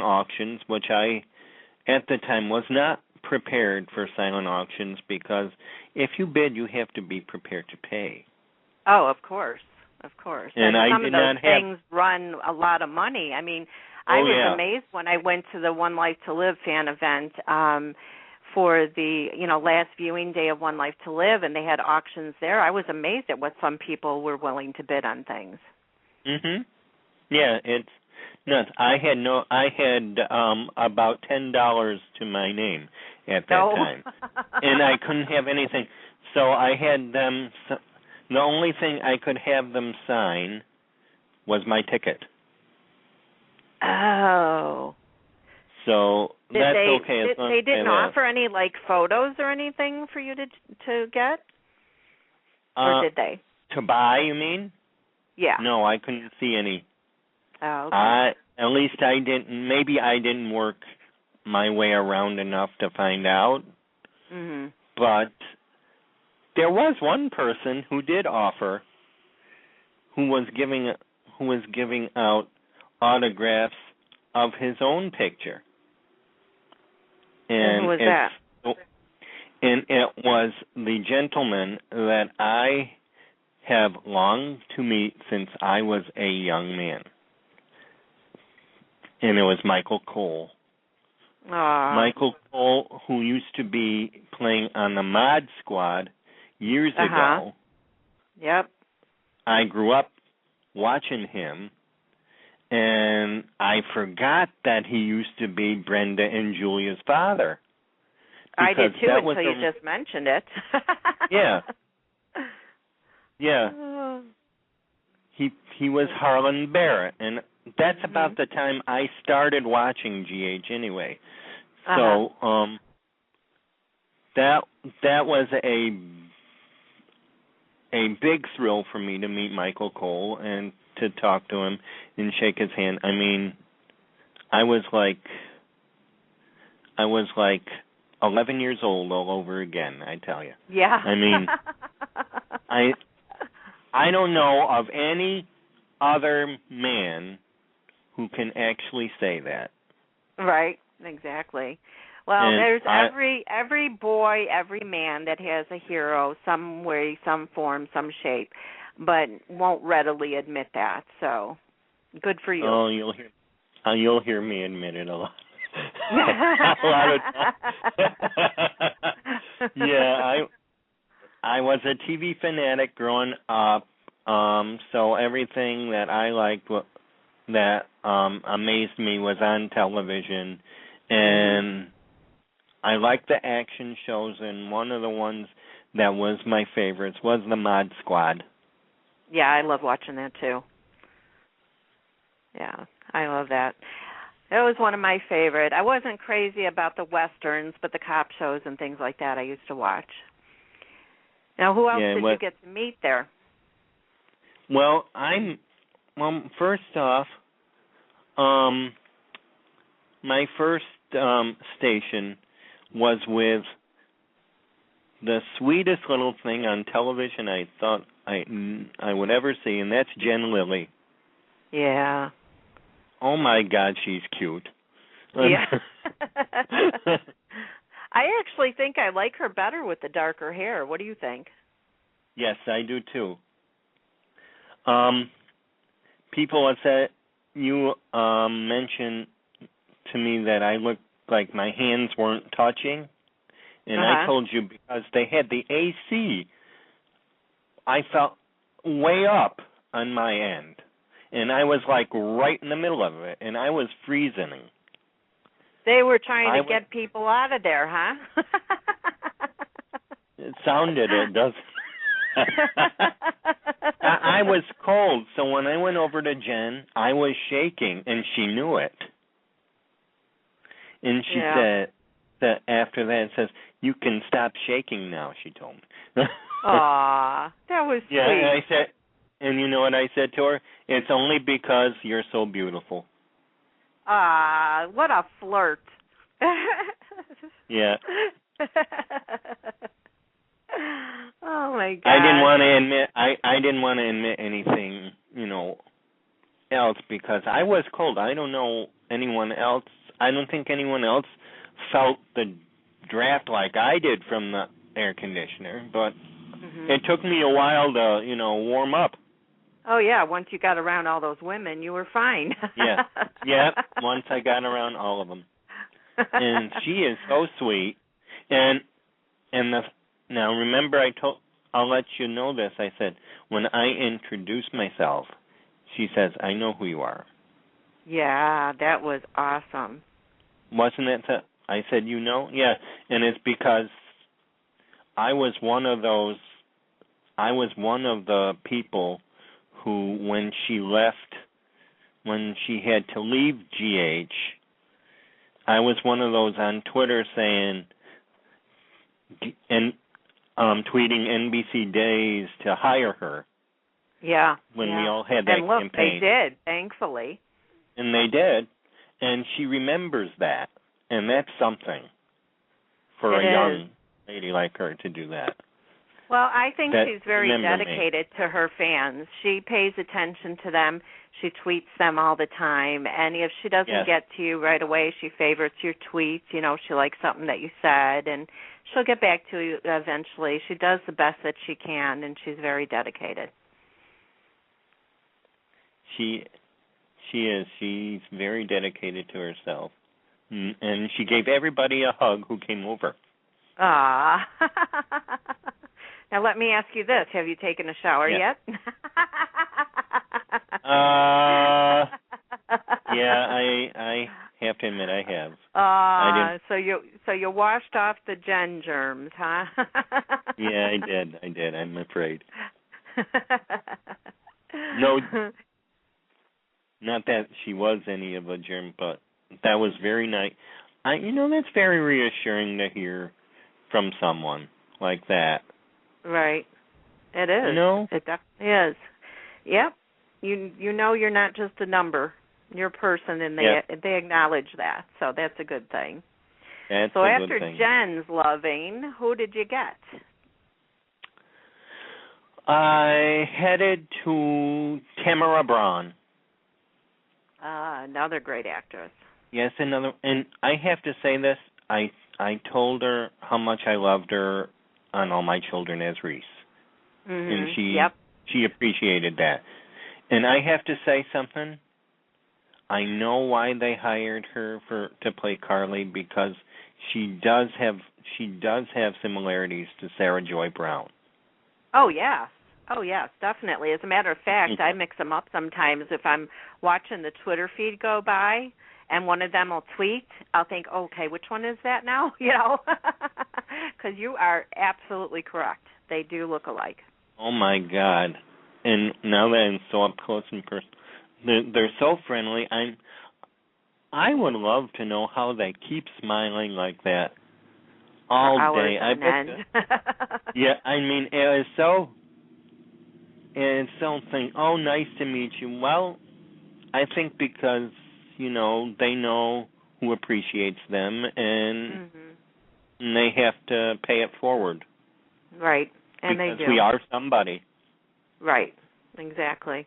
auctions, which I, at the time, was not prepared for silent auctions because if you bid, you have to be prepared to pay. Oh, of course. And some of those things run a lot of money. I mean, I was amazed when I went to the One Life to Live fan event for the, last viewing day of One Life to Live, and they had auctions there. I was amazed at what some people were willing to bid on things. Mhm. Yeah, it's nuts. I had about $10 to my name at that time, and I couldn't have anything. So I had them. The only thing I could have them sign was my ticket. Oh. So that's okay. They didn't offer any photos or anything for you to get, or did they? To buy, you mean? Yeah. No, I couldn't see any. Oh, okay. At least I didn't. Maybe I didn't work my way around enough to find out. Mhm. But there was one person who did offer, who was giving out autographs of his own picture. And who was that? And it was the gentleman that I have longed to meet since I was a young man. And it was Michael Cole. Aww. Michael Cole, who used to be playing on the Mod Squad years ago. Yep. I grew up watching him, and I forgot that he used to be Brenda and Julia's father. I did too until you just mentioned it. Yeah. Yeah. He was Harlan Barrett, and that's about the time I started watching GH anyway. So that was a big thrill for me to meet Michael Cole and to talk to him and shake his hand. I mean, I was like 11 years old all over again, I tell you. Yeah. I mean, I don't know of any other man who can actually say that. Right, exactly. Well, there's every boy, every man that has a hero, some way, some form, some shape, but won't readily admit that. So, good for you. Oh, you'll hear me admit it a lot. A lot of times. Yeah, I was a TV fanatic growing up. So everything that I liked that amazed me was on television, and I liked the action shows, and one of the ones that was my favorites was the Mod Squad. Yeah, I love watching that too. Yeah, I love that. It was one of my favorite. I wasn't crazy about the westerns, but the cop shows and things like that I used to watch. Now, who else did you get to meet there? Well, first off, my first station was with the sweetest little thing on television I thought I would ever see, and that's Jen Lilly. Yeah. Oh, my God, she's cute. Yeah. I actually think I like her better with the darker hair. What do you think? Yes, I do, too. People have said, you mentioned to me that I looked like my hands weren't touching, and I told you because they had the AC, I felt way up on my end, and I was like right in the middle of it, and I was freezing. They were trying to get people out of there, huh? It sounded it, doesn't I was cold, so when I went over to Jen, I was shaking, and she knew it. And she said that after that, it says, "You can stop shaking now," she told me. Aw, that was sweet. Yeah, and I said, and you know what I said to her? It's only because you're so beautiful. Ah, what a flirt. Yeah. Oh my God. I didn't want to admit anything, else because I was cold. I don't know anyone else. I don't think anyone else felt the draft like I did from the air conditioner, but it took me a while to, warm up. Oh, yeah. Once you got around all those women, you were fine. Yeah. Once I got around all of them. And she is so sweet. And now remember I'll let you know this. I said, when I introduce myself, she says, I know who you are. Yeah, that was awesome. Wasn't it? I said, you know? Yeah, and it's because I was one of the people who, when she had to leave GH, I was one of those on Twitter saying, and tweeting NBC Days to hire her. Yeah. When we all had that and look, campaign. They did, thankfully. And they did. And she remembers that. And that's something for a young lady like her to do that. Well, I think she's very dedicated to her fans. She pays attention to them. She tweets them all the time. And if she doesn't get to you right away, she favorites your tweets. She likes something that you said. And she'll get back to you eventually. She does the best that she can, and she's very dedicated. She is. She's very dedicated to herself. And she gave everybody a hug who came over. Ah. Now let me ask you this. Have you taken a shower yet? Yeah, I have to admit I have. So you washed off the Jen germs, huh? Yeah, I did. I'm afraid. No, not that she was any of a germ, but that was very nice. That's very reassuring to hear from someone like that. Right. It is. It definitely is. Yep. You know you're not just a number. You're a person, and they acknowledge that. So that's a good thing. That's so a after good thing. Jen's loving, who did you get? I headed to Tamara Braun. Another great actress. Yes, another. And I have to say this. I told her how much I loved her on All My Children as Reese. And she appreciated that. And I have to say something. I know why they hired her to play Carly, because she does have similarities to Sarah Joy Brown. Oh yes, definitely. As a matter of fact, I mix them up sometimes. If I'm watching the Twitter feed go by and one of them will tweet, I'll think, okay, which one is that now? Because you are absolutely correct. They do look alike. Oh my God! And now that I'm so up close and personal, they're so friendly. I would love to know how they keep smiling like that all day. I bet. Yeah, I mean, it's so thing. Oh, nice to meet you. Well, I think because they know who appreciates them, and they have to pay it forward. Right, and because they do. We are somebody. Right, exactly.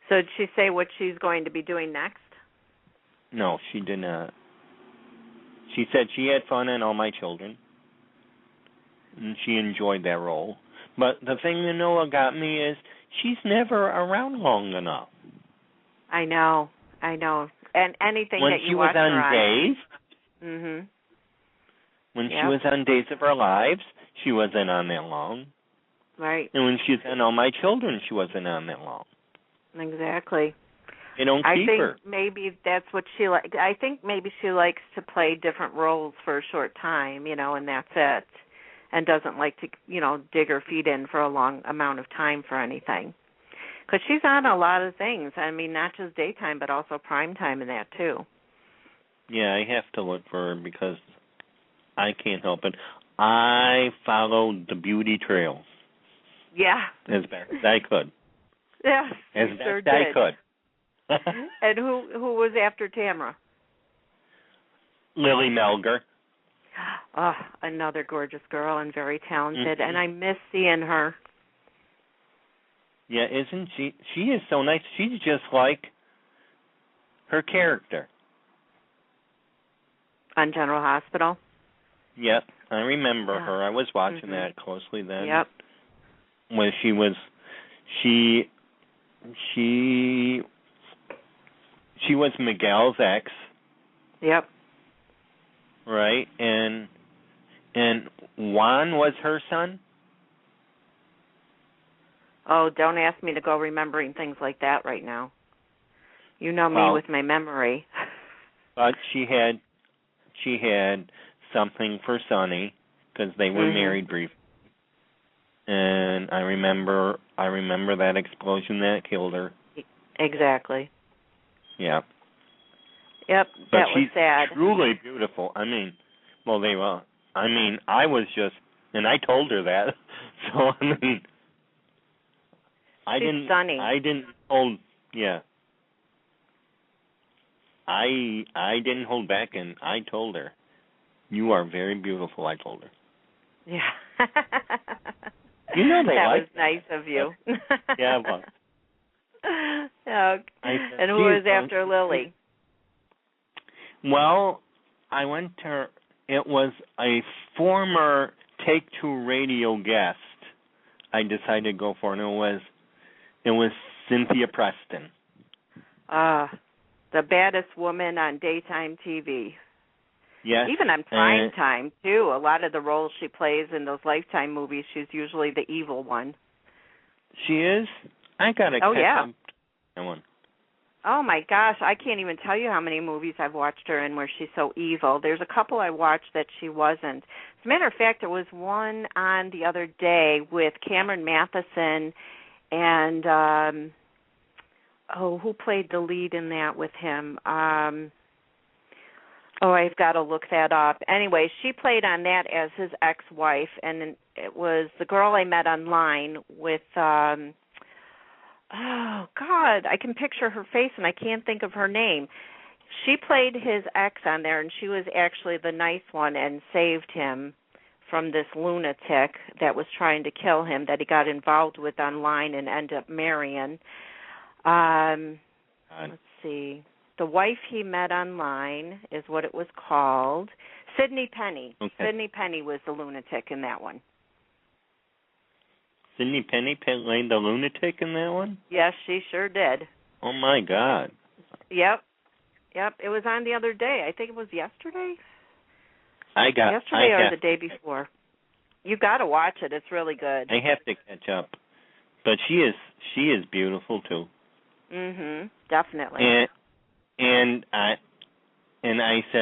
So did she say what she's going to be doing next? No, she did not. She said she had fun in All My Children, and she enjoyed that role. But the thing that Noah got me is she's never around long enough. I know. And anything when that you she was watch her on Days, when she was on Days of Our Lives, she wasn't on that long. Right. And when she's on All My Children, she wasn't on that long. Exactly. They don't keep her. I think maybe that's what she likes. I think maybe she likes to play different roles for a short time, and that's it. And doesn't like to, dig her feet in for a long amount of time for anything. Because she's on a lot of things. I mean, not just daytime, but also primetime and that, too. Yeah, I have to look for her because I can't help it. I followed the beauty trail. Yeah. As best as I could. Yes, as you best sure I did. could. And who was after Tamara? Lily Melger. Oh, another gorgeous girl and very talented, and I miss seeing her. Yeah, isn't she? She is so nice. She's just like her character. On General Hospital? Yep, I remember her. I was watching that closely then. Yep. When she was Miguel's ex. Yep. Right? And Juan was her son? Oh, don't ask me to go remembering things like that right now. You know me with my memory. But she had something for Sonny because they were married briefly. And I remember that explosion that killed her. Exactly. Yeah. Yep, but that was sad. She's truly beautiful. I was just, and I told her that. So she's stunning. I didn't hold back, and I told her, "You are very beautiful." I told her. Yeah. You know that was nice of you. Yeah, well. And who was after Lily? Well, I went to. It was a former Take Two radio guest. I decided to go for, and it was Cynthia Preston. The baddest woman on daytime TV. Yes. Even on prime time, too. A lot of the roles she plays in those Lifetime movies, she's usually the evil one. She is? I got to catch up that one. Oh, my gosh. I can't even tell you how many movies I've watched her in where she's so evil. There's a couple I watched that she wasn't. As a matter of fact, there was one on the other day with Cameron Matheson and, who played the lead in that with him? I've got to look that up. Anyway, she played on that as his ex-wife, and it was The Girl I Met Online with, I can picture her face, and I can't think of her name. She played his ex on there, and she was actually the nice one and saved him from this lunatic that was trying to kill him that he got involved with online and ended up marrying. Let's see. The Wife He Met Online is what it was called. Sidney Penny. Okay. Sidney Penny was the lunatic in that one. Sidney Penny played the lunatic in that one? Yes, she sure did. Oh, my God. Yep. It was on the other day. I think it was yesterday. Yesterday or the day before. You got to watch it. It's really good. I have to catch up. But she is beautiful, too. Definitely. And I asked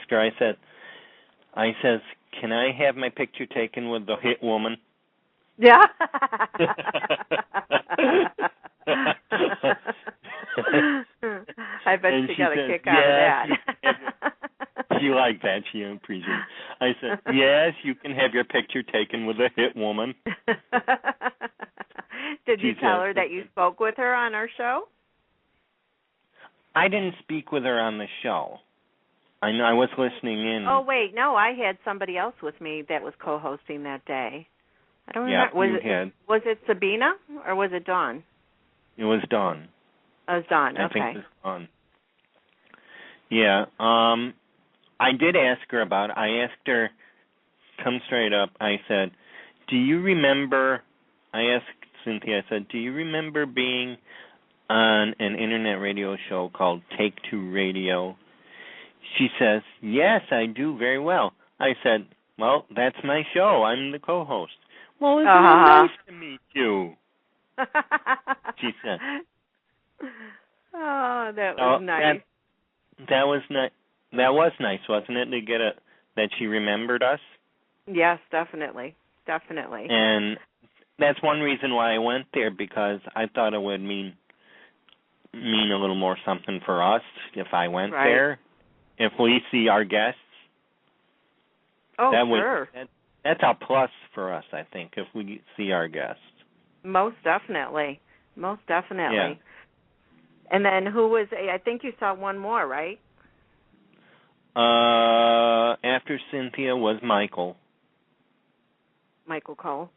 her, I says, can I have my picture taken with the hit woman? Yeah. I bet she got a kick out of that. She liked that. She appreciated it. I said, yes, you can have your picture taken with a hit woman. Did you tell her that you spoke with her on our show? I didn't speak with her on the show. I know I was listening in. Oh, wait, no, I had somebody else with me that was co-hosting that day. I don't remember. Was it Sabina or was it Dawn? It was Dawn. Oh, it was Dawn, I think it was Dawn. Yeah, I did ask her about it. I asked her, come straight up, I said, do you remember, I asked Cynthia, I said, do you remember being on an internet radio show called Take Two Radio? She says, yes, I do very well. I said, well, that's my show. I'm the co-host. Well, it's really nice to meet you, she said. Oh, that was nice. That was nice. That was nice, wasn't it, to get that she remembered us? Yes, definitely. Definitely. And that's one reason why I went there, because I thought it would mean a little more something for us if I went there. If we see our guests. Oh, sure. That's a plus for us, I think, if we see our guests. Most definitely. Yeah. And then who was, I think you saw one more, right? After Cynthia was Michael. Michael Cole.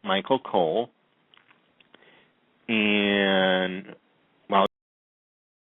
Michael Cole. and